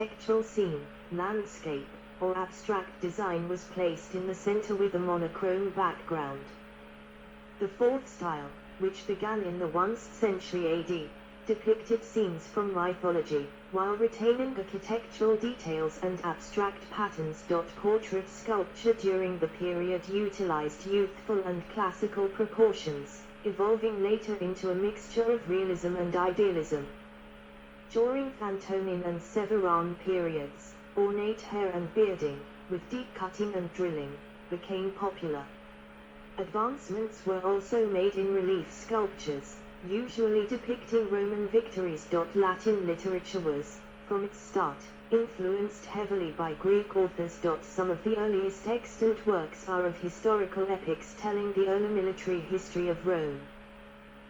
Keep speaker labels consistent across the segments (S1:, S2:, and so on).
S1: architectural scene, landscape, or abstract design was placed in the center with a monochrome background. The fourth style, which began in the 1st century AD, depicted scenes from mythology, while retaining architectural details and abstract patterns. Portrait sculpture during the period utilized youthful and classical proportions, evolving later into a mixture of realism and idealism. During Antonine and Severan periods, ornate hair and bearding, with deep cutting and drilling, became popular. Advancements were also made in relief sculptures, usually depicting Roman victories. Latin literature was, from its start, influenced heavily by Greek authors. Some of the earliest extant works are of historical epics telling the early military history of Rome.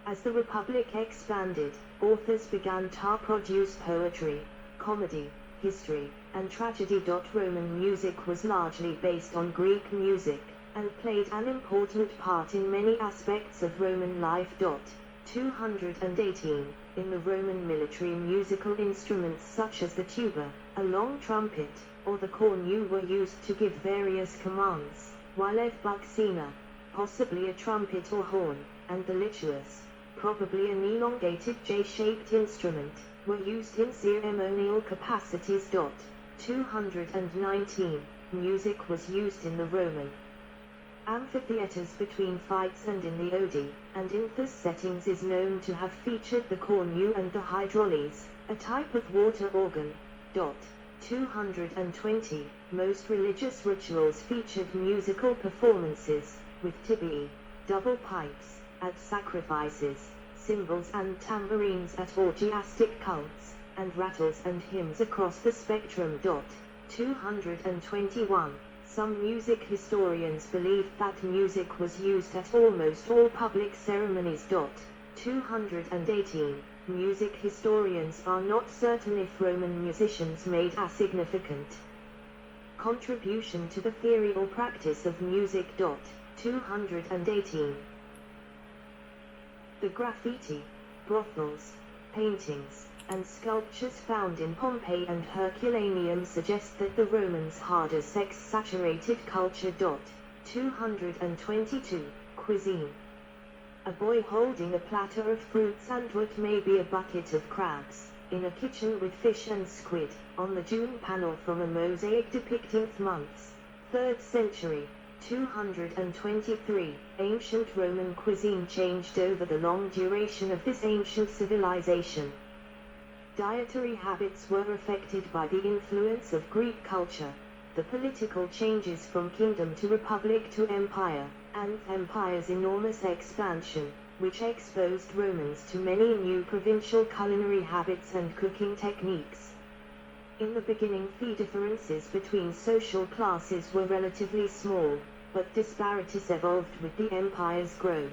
S1: As the Republic expanded, authors began to produce poetry, comedy, history, and tragedy. Roman music was largely based on Greek music, and played an important part in many aspects of Roman life. 218. In the Roman military, musical instruments such as the tuba, a long trumpet, or the cornu were used to give various commands, while buccina, possibly a trumpet or horn, and the liturus, probably an elongated J-shaped instrument, were used in ceremonial capacities. 219. Music was used in the Roman amphitheaters between fights and in the Odi, and in these settings is known to have featured the cornu and the hydraules, a type of water organ. 220. Most religious rituals featured musical performances, with tibiae, double pipes, at sacrifices, cymbals and tambourines at orgiastic cults, and rattles and hymns across the spectrum. 221. Some music historians believe that music was used at almost all public ceremonies. 218. Music historians are not certain if Roman musicians made a significant contribution to the theory or practice of music. 218. The graffiti, brothels, paintings, and sculptures found in Pompeii and Herculaneum suggest that the Romans had a sex-saturated culture. 222. Cuisine. A boy holding a platter of fruits and what may be a bucket of crabs, in a kitchen with fish and squid, on the June panel from a mosaic depicting months. 3rd century. 223. Ancient Roman cuisine changed over the long duration of this ancient civilization. Dietary habits were affected by the influence of Greek culture, the political changes from kingdom to republic to empire, and empire's enormous expansion, which exposed Romans to many new provincial culinary habits and cooking techniques. In the beginning, the differences between social classes were relatively small, but disparities evolved with the empire's growth.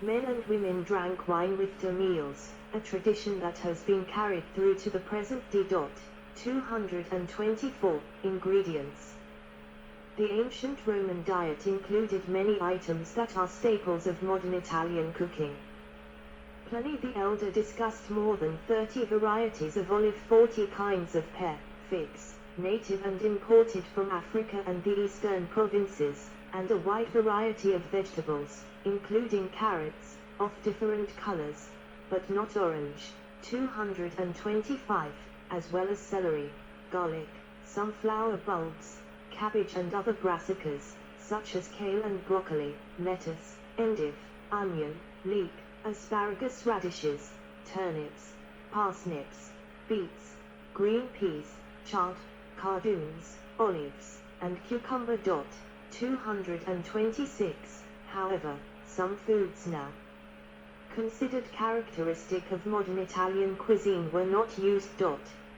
S1: Men and women drank wine with their meals, a tradition that has been carried through to the present day. 224. Ingredients. The ancient Roman diet included many items that are staples of modern Italian cooking. Pliny the Elder discussed more than 30 varieties of olive, 40 kinds of pear, figs, native and imported from Africa and the eastern provinces, and a wide variety of vegetables, including carrots, of different colors, but not orange. 225, as well as celery, garlic, sunflower bulbs, cabbage and other brassicas, such as kale and broccoli, lettuce, endive, onion, leek, asparagus, radishes, turnips, parsnips, beets, green peas, chard, cardoons, olives, and cucumber. 226. However, some foods now considered characteristic of modern Italian cuisine were not used.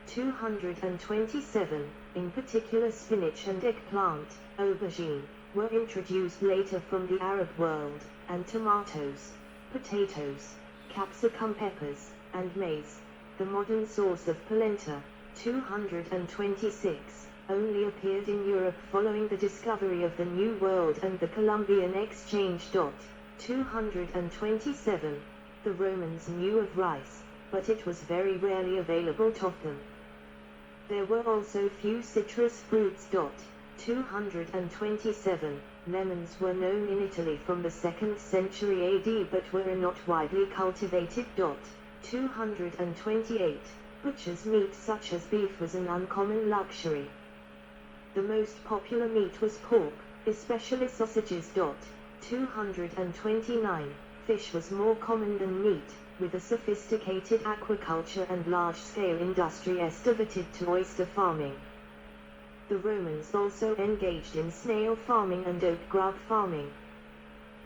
S1: 227. In particular, spinach and eggplant, aubergine, were introduced later from the Arab world, and tomatoes, potatoes, capsicum, peppers, and maize. The modern source of polenta, 226, only appeared in Europe following the discovery of the New World and the Columbian Exchange. 227. The Romans knew of rice, but it was very rarely available to them. There were also few citrus fruits. 227. Lemons were known in Italy from the 2nd century AD but were not widely cultivated. 228. Butcher's meat such as beef was an uncommon luxury. The most popular meat was pork, especially sausages. 229. Fish was more common than meat, with a sophisticated aquaculture and large-scale industry devoted to oyster farming. The Romans also engaged in snail farming and oak grub farming.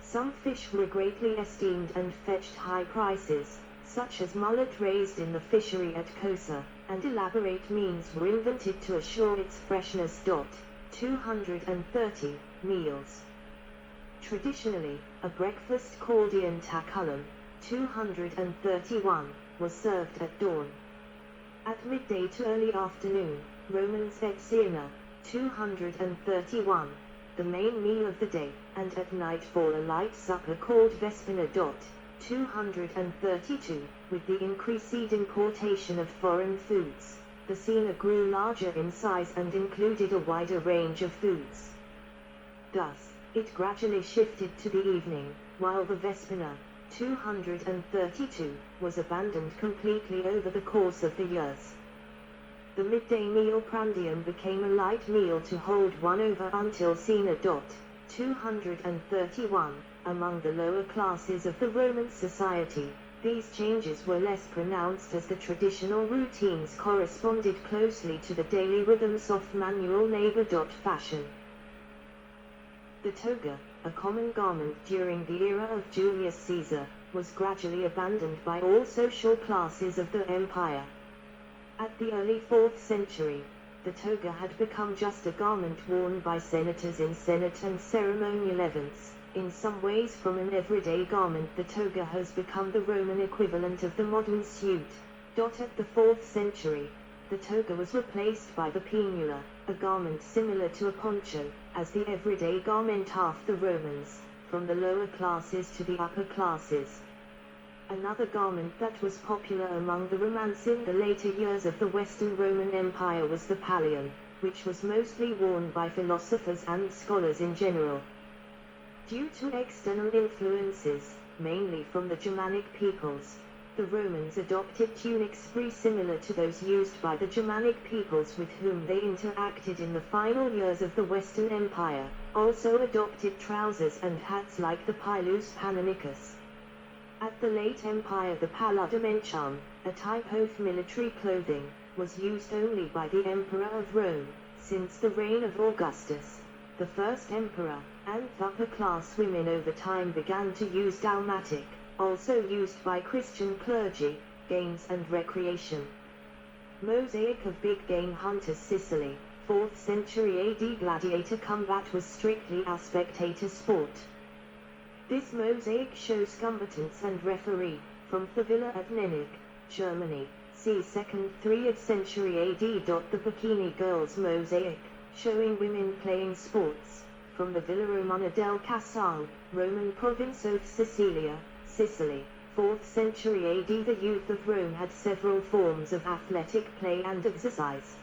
S1: Some fish were greatly esteemed and fetched high prices, such as mullet raised in the fishery at Cosa, and elaborate means were invented to assure its freshness. 230. Meals. Traditionally, a breakfast called iantaculum, 231, was served at dawn. At midday to early afternoon, Romans ate cena, 231, the main meal of the day, and at nightfall a light supper called vespina. 232, with the increased importation of foreign foods, the cena grew larger in size and included a wider range of foods. Thus, it gradually shifted to the evening, while the vespina, 232, was abandoned completely over the course of the years. The midday meal prandium became a light meal to hold one over until cena. 231. Among the lower classes of the Roman society, these changes were less pronounced as the traditional routines corresponded closely to the daily rhythms of manual labor. Fashion. The toga, a common garment during the era of Julius Caesar, was gradually abandoned by all social classes of the empire. At the early 4th century, the toga had become just a garment worn by senators in senate and ceremonial events. In some ways from an everyday garment, the toga has become the Roman equivalent of the modern suit. At the 4th century, the toga was replaced by the pinula, a garment similar to a poncho, as the everyday garment of the Romans, from the lower classes to the upper classes. Another garment that was popular among the Romans in the later years of the Western Roman Empire was the pallium, which was mostly worn by philosophers and scholars in general. Due to external influences, mainly from the Germanic peoples, the Romans adopted tunics similar to those used by the Germanic peoples with whom they interacted in the final years of the Western Empire, also adopted trousers and hats like the pilus pannonicus. At the late Empire, the paludamentum, a type of military clothing, was used only by the Emperor of Rome, since the reign of Augustus, the first emperor, and upper-class women over time began to use dalmatic, also used by Christian clergy, games and recreation. Mosaic of big game hunters. Sicily, 4th century AD. Gladiator combat was strictly a spectator sport. This mosaic shows combatants and referee, from the villa at Nennig, Germany, c. 2nd 3rd century AD. The Bikini Girls mosaic, showing women playing sports, from the Villa Romana del Casale, Roman province of Sicilia, Sicily, 4th century AD. The youth of Rome had several forms of athletic play and exercise.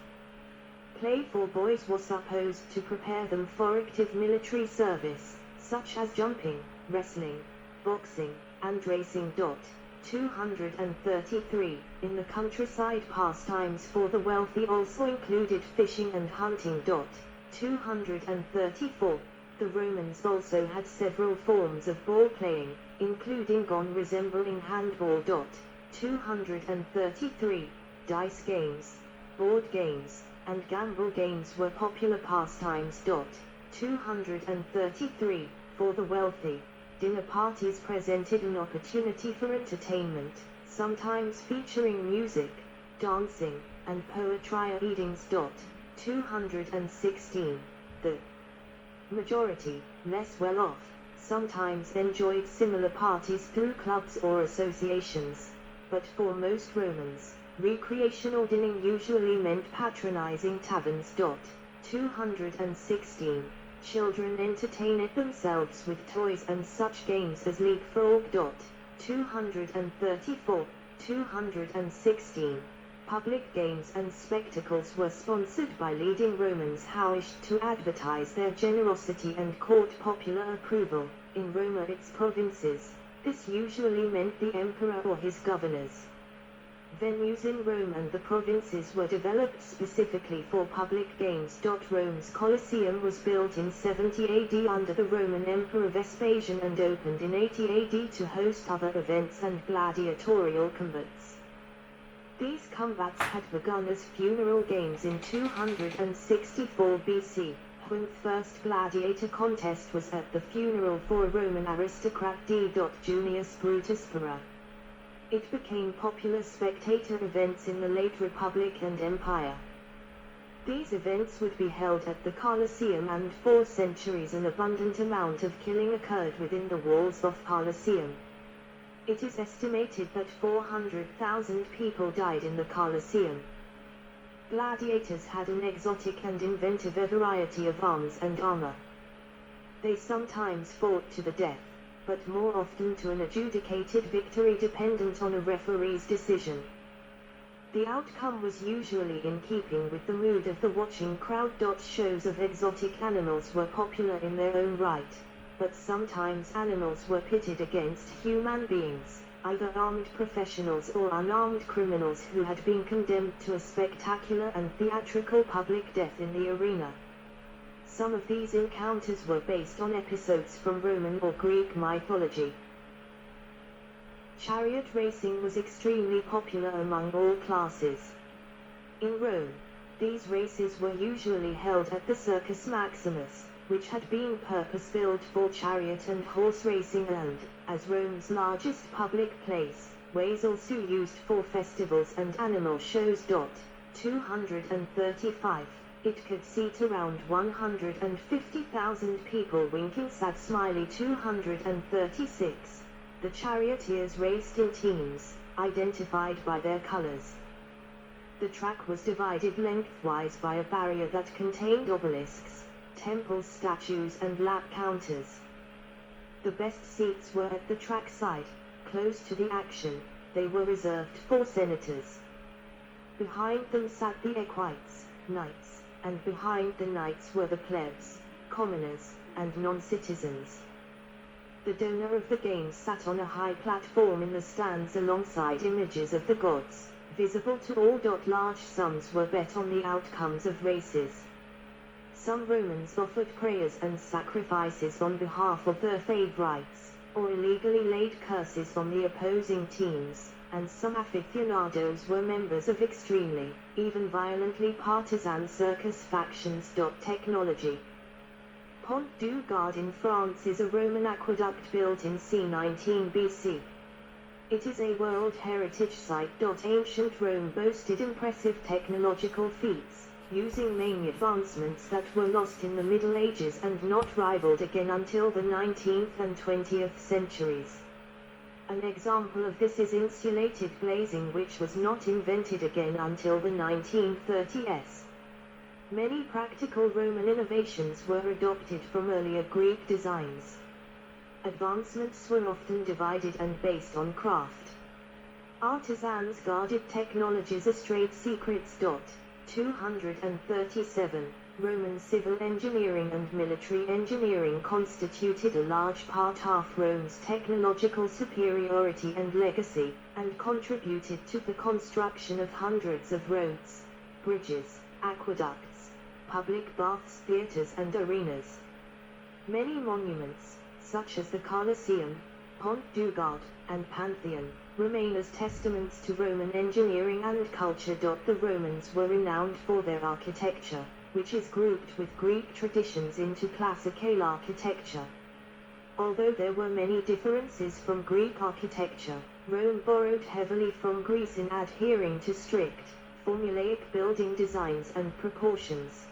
S1: Play for boys was supposed to prepare them for active military service, such as jumping, wrestling, boxing, and racing. 233. In the countryside, pastimes for the wealthy also included fishing and hunting. 234. The Romans also had several forms of ball playing, including gone resembling handball. 233. Dice games, board games, and gamble games were popular pastimes. 233. For the wealthy, dinner parties presented an opportunity for entertainment, sometimes featuring music, dancing, and poetry readings. 216. The majority, less well-off, sometimes enjoyed similar parties through clubs or associations. But for most Romans, recreational dining usually meant patronizing taverns. 216. Children entertained themselves with toys and such games as League Frog. 234. 216. Public games and spectacles were sponsored by leading Romans who wished to advertise their generosity and court popular approval. In Rome or its provinces, this usually meant the emperor or his governors. Venues in Rome and the provinces were developed specifically for public games. Rome's Colosseum was built in 70 AD under the Roman Emperor Vespasian and opened in 80 AD to host other events and gladiatorial combats. These combats had begun as funeral games in 264 BC, when the first gladiator contest was at the funeral for Roman aristocrat D. Junius Brutus Pyrrha. It became popular spectator events in the late Republic and Empire. These events would be held at the Colosseum, and for centuries an abundant amount of killing occurred within the walls of Colosseum. It is estimated that 400,000 people died in the Colosseum. Gladiators had an exotic and inventive variety of arms and armor. They sometimes fought to the death, but more often to an adjudicated victory dependent on a referee's decision. The outcome was usually in keeping with the mood of the watching crowd. Shows of exotic animals were popular in their own right, but sometimes animals were pitted against human beings, either armed professionals or unarmed criminals who had been condemned to a spectacular and theatrical public death in the arena. Some of these encounters were based on episodes from Roman or Greek mythology. Chariot racing was extremely popular among all classes. In Rome, these races were usually held at the Circus Maximus, which had been purpose-built for chariot and horse racing and, as Rome's largest public place, was also used for festivals and animal shows. 235. It could seat around 150,000 people. Winking sad smiley. 236. The charioteers raced in teams, identified by their colors. The track was divided lengthwise by a barrier that contained obelisks, temples, statues, and lap counters. The best seats were at the track side, close to the action. They were reserved for senators. Behind them sat the equites, knights, and behind the knights were the plebs, commoners, and non-citizens. The donor of the games sat on a high platform in the stands alongside images of the gods, visible to all. Large sums were bet on the outcomes of races. Some Romans offered prayers and sacrifices on behalf of their favorites, or illegally laid curses on the opposing teams, and some aficionados were members of extremely, even violently partisan circus factions. Technology. Pont du Gard in France is a Roman aqueduct built in c. 19 BC. It is a World Heritage Site. Ancient Rome boasted impressive technological feats, using many advancements that were lost in the Middle Ages and not rivaled again until the 19th and 20th centuries. An example of this is insulated glazing, which was not invented again until the 1930s. Many practical Roman innovations were adopted from earlier Greek designs. Advancements were often divided and based on craft. Artisans guarded technologies as trade secrets. 237. Roman civil engineering and military engineering constituted a large part of Rome's technological superiority and legacy, and contributed to the construction of hundreds of roads, bridges, aqueducts, public baths, theaters, and arenas. Many monuments, such as the Colosseum, Pont du Gard, and Pantheon, remain as testaments to Roman engineering and culture. The Romans were renowned for their architecture, which is grouped with Greek traditions into classical architecture. Although there were many differences from Greek architecture, Rome borrowed heavily from Greece in adhering to strict, formulaic building designs and proportions.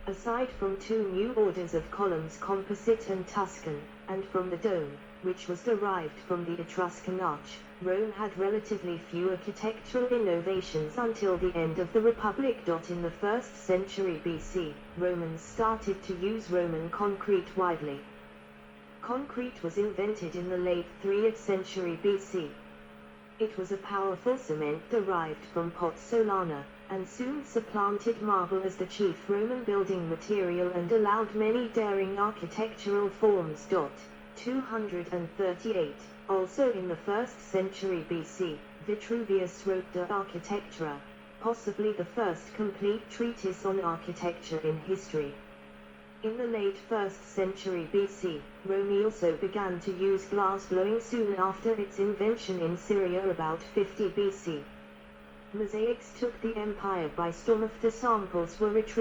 S1: Aside from two new orders of columns, composite and Tuscan, and from the dome, which was derived from the Etruscan arch, Rome had relatively few architectural innovations until the end of the Republic. In the 1st century BC, Romans started to use Roman concrete widely. Concrete was invented in the late 3rd century BC. It was a powerful cement derived from pozzolana, and soon supplanted marble as the chief Roman building material and allowed many daring architectural forms. 238. Also in the 1st century BC, Vitruvius wrote De Architectura, possibly the first complete treatise on architecture in history. In the late 1st century BC, Rome also began to use glass blowing soon after its invention in Syria about 50 BC. Mosaics took the empire by storm. If the samples were retrieved